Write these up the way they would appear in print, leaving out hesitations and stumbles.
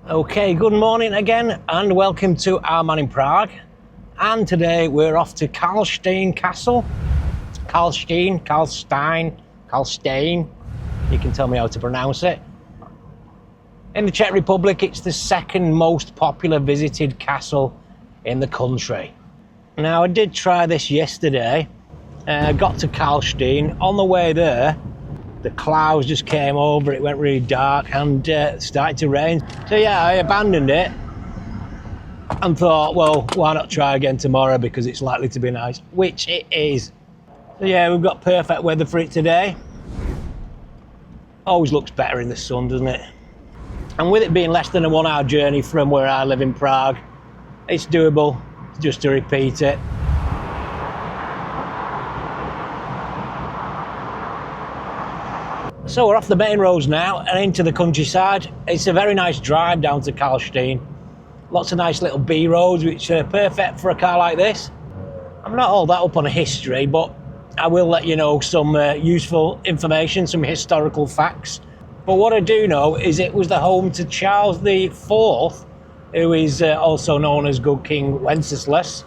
Okay, good morning again and welcome to our man in Prague. And today we're off to Karlštejn Castle. Karlštejn. You can tell me how to pronounce it. In the Czech Republic, it's the second most popular visited castle in the country. Now, I did try this yesterday. Got to Karlštejn. On the way there, the clouds just came over, it went really dark and started to rain. So yeah, I abandoned it and thought, well, why not try again tomorrow because it's likely to be nice, which it is. So yeah, we've got perfect weather for it today. Always looks better in the sun, doesn't it? And with it being less than a 1 hour journey from where I live in Prague, it's doable, just to repeat it. So we're off the main roads now and into the countryside. It's a very nice drive down to Karlštejn. Lots of nice little B roads which are perfect for a car like this. I'm not all that up on a history, but I will let you know some useful information, some historical facts. But what I do know is it was the home to Charles IV, who is also known as Good King Wenceslas,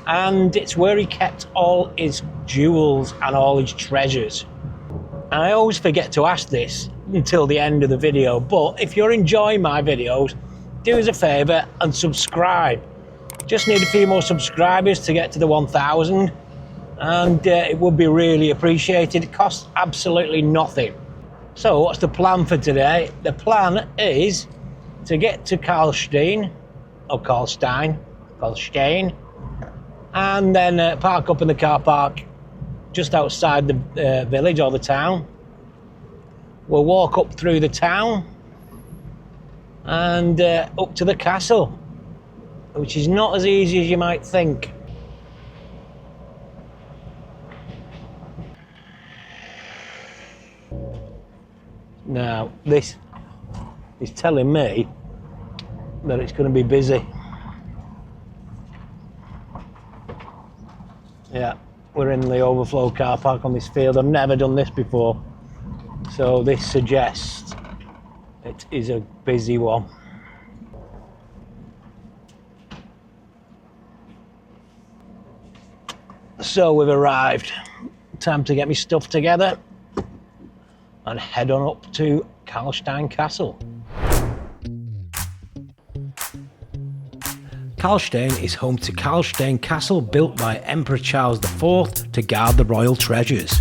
and it's where he kept all his jewels and all his treasures. And I always forget to ask this until the end of the video, but if you're enjoying my videos, do us a favour and subscribe. Just need a few more subscribers to get to the 1,000, and it would be really appreciated. It costs absolutely nothing. So what's the plan for today? The plan is to get to Karlštejn, and then park up in the car park just outside the village or the town. We'll walk up through the town and up to the castle, which is not as easy as you might think. Now, this is telling me that it's going to be busy. Yeah. We're in the overflow car park on this field. I've never done this before, so this suggests it is a busy one. So we've arrived. Time to get my stuff together and head on up to Karlštejn Castle. Karlštejn is home to Karlštejn Castle, built by Emperor Charles IV to guard the royal treasures.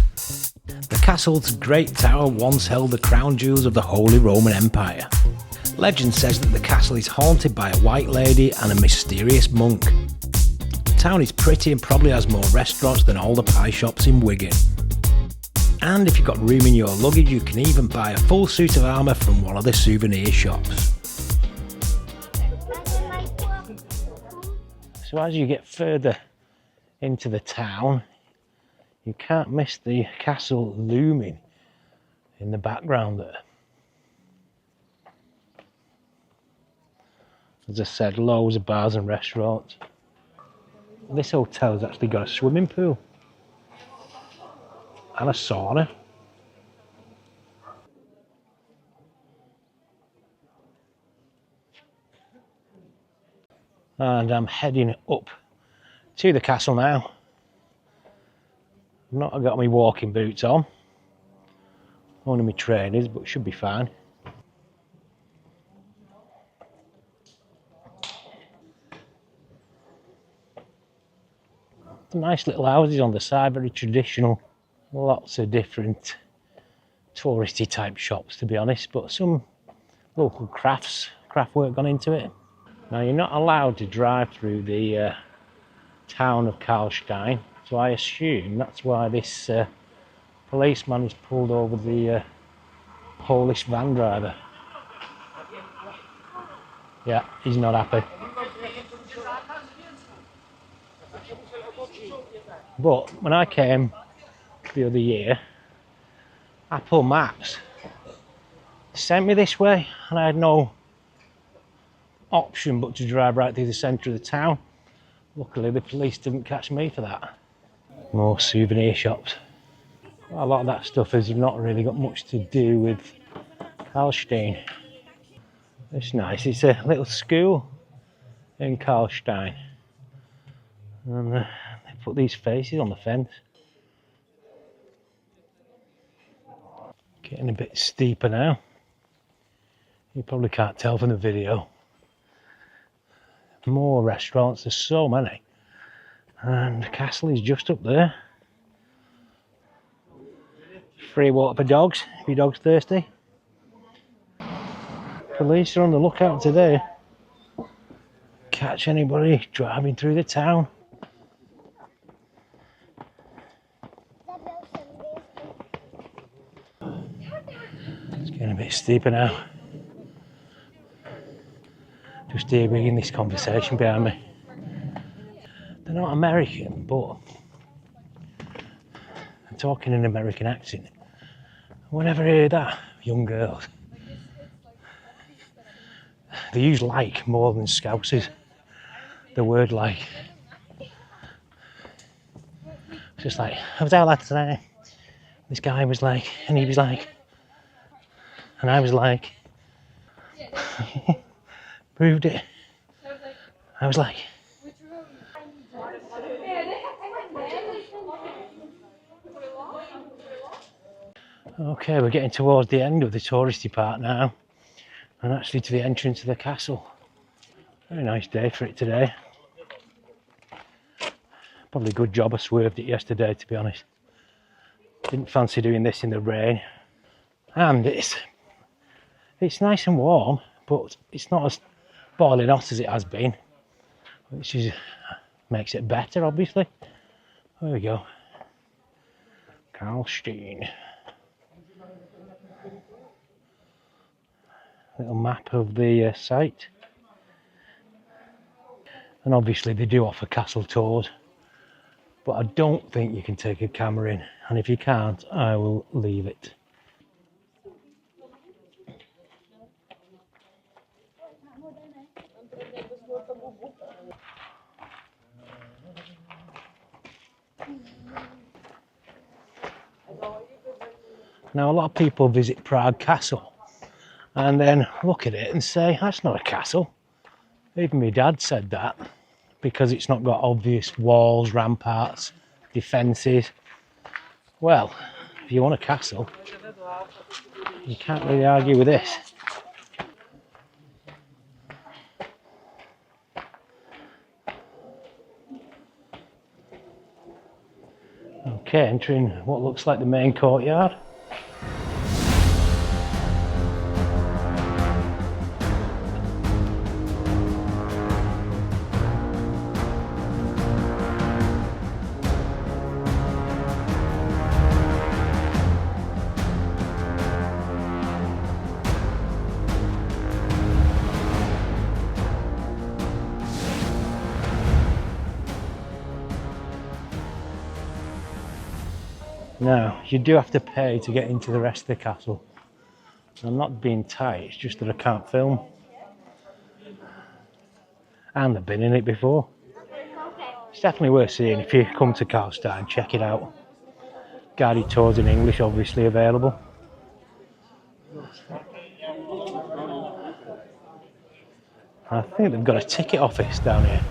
The castle's great tower once held the crown jewels of the Holy Roman Empire. Legend says that the castle is haunted by a white lady and a mysterious monk. The town is pretty and probably has more restaurants than all the pie shops in Wigan. And if you've got room in your luggage, you can even buy a full suit of armour from one of the souvenir shops. So as you get further into the town, you can't miss the castle looming in the background there. As I said, loads of bars and restaurants. This hotel's actually got a swimming pool and a sauna. And I'm heading up to the castle now. I've not got my walking boots on, only my trainers, but should be fine. Nice little houses on the side, very traditional. Lots of different touristy type shops, to be honest, but some local craft work gone into it. Now, you're not allowed to drive through the town of Karlštejn, so I assume that's why this policeman has pulled over the Polish van driver. Yeah, he's not happy. But when I came the other year, Apple Maps sent me this way and I had no option but to drive right through the centre of the town. Luckily the police didn't catch me for that. More souvenir shops. A lot of that stuff has not really got much to do with Karlštejn. It's nice. It's a little school in Karlštejn. And they put these faces on the fence. Getting a bit steeper now. You probably can't tell from the video. More restaurants, there's so many. And the castle is just up there. Free water for dogs, if your dog's thirsty. Police are on the lookout today. Catch anybody driving through the town. It's getting a bit steeper now. Just hearing this conversation behind me. They're not American, but they're talking in an American accent. Whenever I hear that, young girls, they use like more than Scousers. The word like. It's just like, I was out last night. This guy was like, and he was like, and I was like, proved it. I was like, okay, we're getting towards the end of the touristy part now, and actually to the entrance of the castle. Very nice day for it today. Probably a good job I swerved it yesterday, to be honest. Didn't fancy doing this in the rain. And it's nice and warm, but it's not as boiling hot as it has been, which makes it better, obviously. There we go. Karlštejn. Little map of the site. And obviously they do offer castle tours, but I don't think you can take a camera in, and if you can't, I will leave it. Now a lot of people visit Prague Castle and then look at it and say, that's not a castle. Even my dad said that, because it's not got obvious walls, ramparts, defences. Well, if you want a castle, you can't really argue with this. Okay, entering what looks like the main courtyard. Now, you do have to pay to get into the rest of the castle. I'm not being tight, it's just that I can't film. And I've been in it before. It's definitely worth seeing if you come to Karlštejn, check it out. Guided tours in English obviously available. I think they've got a ticket office down here.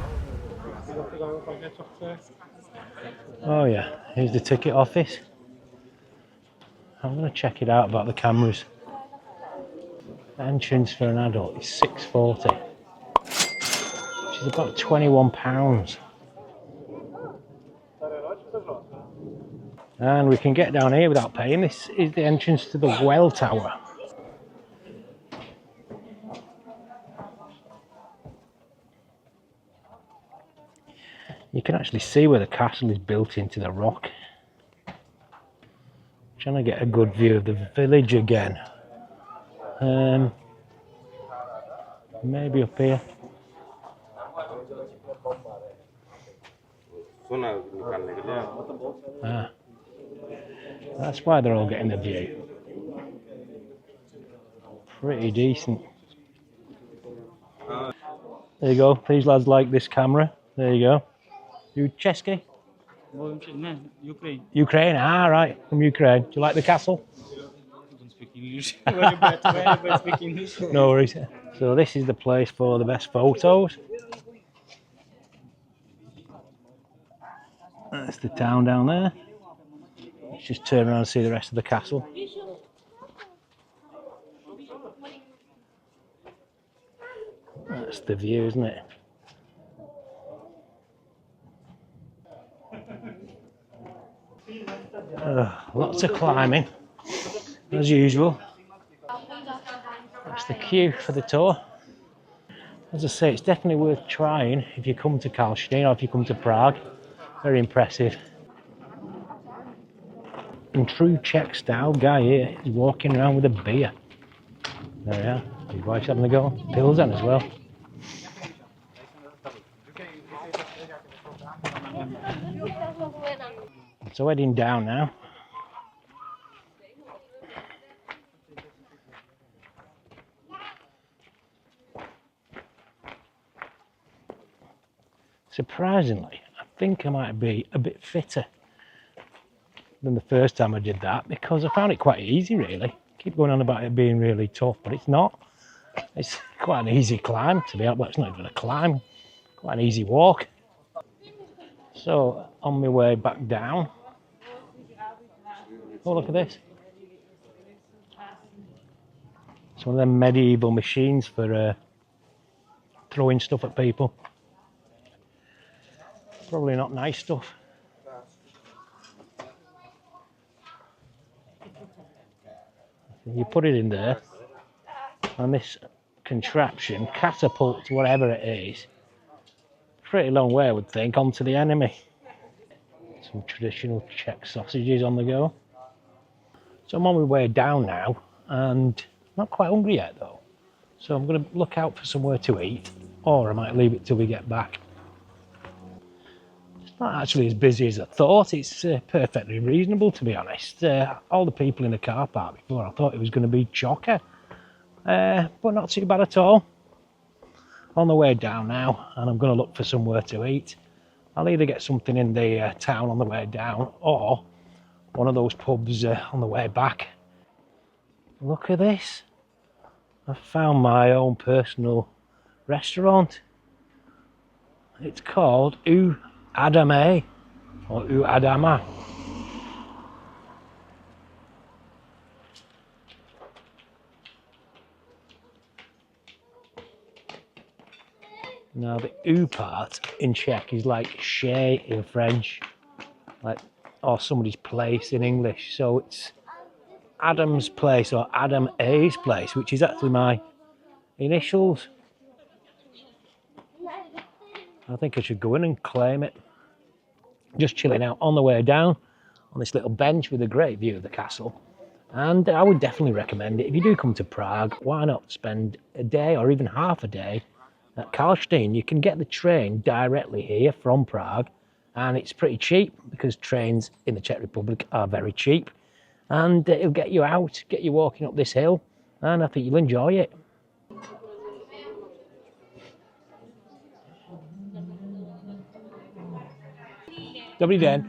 Oh yeah, here's the ticket office. I'm going to check it out about the cameras. Entrance for an adult is £6.40, which is about £21. And we can get down here without paying. This is the entrance to the well tower. You can actually see where the castle is built into the rock. Trying to get a good view of the village again. Maybe up here. Ah, that's why they're all getting the view. Pretty decent. There you go. These lads like this camera. There you go. You Czech? Ukraine. Ukraine, ah right, from Ukraine. Do you like the castle? speak English. Very bad speak English. No worries. So this is the place for the best photos. That's the town down there. Let's just turn around and see the rest of the castle. That's the view, isn't it? Lots of climbing, as usual. That's the queue for the tour. As I say, it's definitely worth trying if you come to Karlštejn or if you come to Prague. Very impressive. In true Czech style, guy here is walking around with a beer. There we are. His wife's having a go. Pills on as well. So heading down now. Surprisingly, I think I might be a bit fitter than the first time I did that because I found it quite easy really. Keep going on about it being really tough, but it's not. It's quite an easy climb to be honest. Well, it's not even a climb, quite an easy walk. So on my way back down, oh look at this. It's one of them medieval machines for throwing stuff at people. Probably not nice stuff. You put it in there, and this contraption catapults whatever it is, pretty long way I would think, onto the enemy. Some traditional Czech sausages on the go. So I'm on my way down now, and not quite hungry yet though. So I'm going to look out for somewhere to eat, or I might leave it till we get back. It's not actually as busy as I thought. It's perfectly reasonable, to be honest. All the people in the car park before, I thought it was going to be chocker. But not too bad at all. On the way down now, and I'm going to look for somewhere to eat. I'll either get something in the town on the way down, or one of those pubs on the way back. Look at this. I found my own personal restaurant. It's called U Adame, or U Adama. Now the U part in Czech is like chez in French, like or somebody's place in English. So it's Adam's place or Adam A's place, which is actually my initials. I think I should go in and claim it. Just chilling out on the way down on this little bench with a great view of the castle. And I would definitely recommend it. If you do come to Prague, why not spend a day or even half a day at Karlštejn? You can get the train directly here from Prague, and it's pretty cheap because trains in the Czech Republic are very cheap. And it'll get you out, get you walking up this hill, and I think you'll enjoy it. Dobrý den.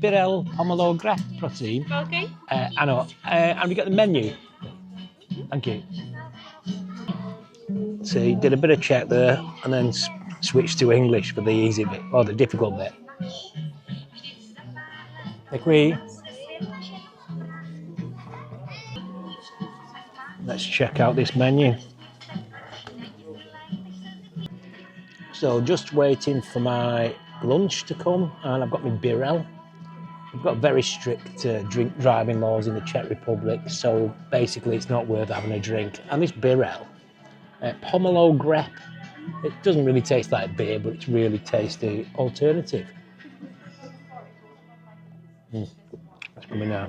Birel pomelo grep, prosím. Okay. Ano. And we got the menu. Thank you. See, did a bit of Czech there, and then switched to English for the easy bit, or the difficult bit. Děkuji. Let's check out this menu. So just waiting for my lunch to come, and I've got my birel. We've got very strict drink driving laws in the Czech Republic, so basically it's not worth having a drink. And this birel, pomelo grep, it doesn't really taste like beer, but it's really tasty alternative. That's coming now.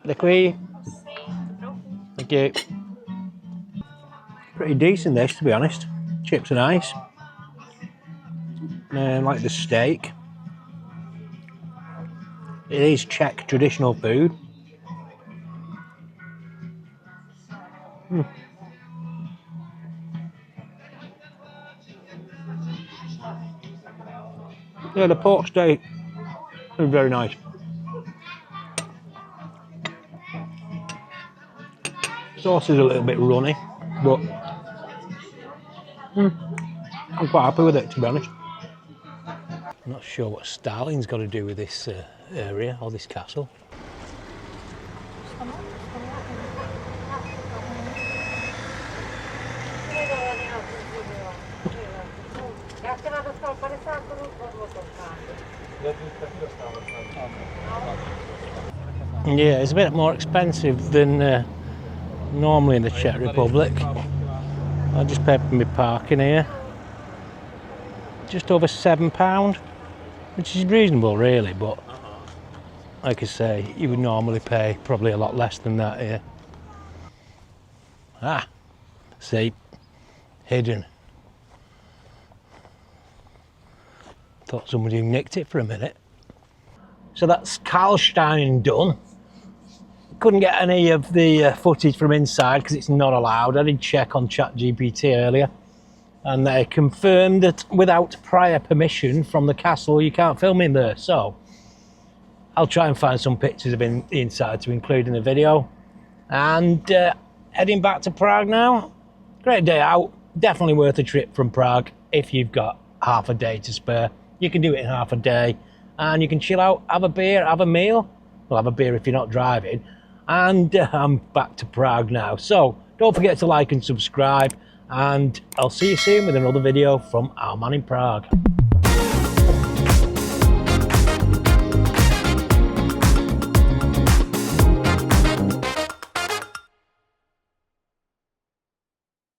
Děkuji. Thank you. Pretty decent this, to be honest. Chips are nice. Like the steak. It is Czech traditional food. Yeah, the pork steak is very nice. Sauce is a little bit runny, but I'm quite happy with it, to be honest. I'm not sure what Stalin's got to do with this area or this castle. Yeah, it's a bit more expensive than normally in the Czech Republic. I just paid for my parking here. Just over £7, which is reasonable really, but like I say, you would normally pay probably a lot less than that here. Ah, see, hidden. Thought somebody nicked it for a minute. So that's Karlštejn done. Couldn't get any of the footage from inside because it's not allowed. I did check on ChatGPT earlier and they confirmed that without prior permission from the castle you can't film in there. So I'll try and find some pictures of the inside to include in the video. And heading back to Prague now. Great day out. Definitely worth a trip from Prague if you've got half a day to spare. You can do it in half a day and you can chill out, have a beer, have a meal. Well, have a beer if you're not driving. And I'm back to Prague now. So don't forget to like and subscribe, and I'll see you soon with another video from our man in Prague.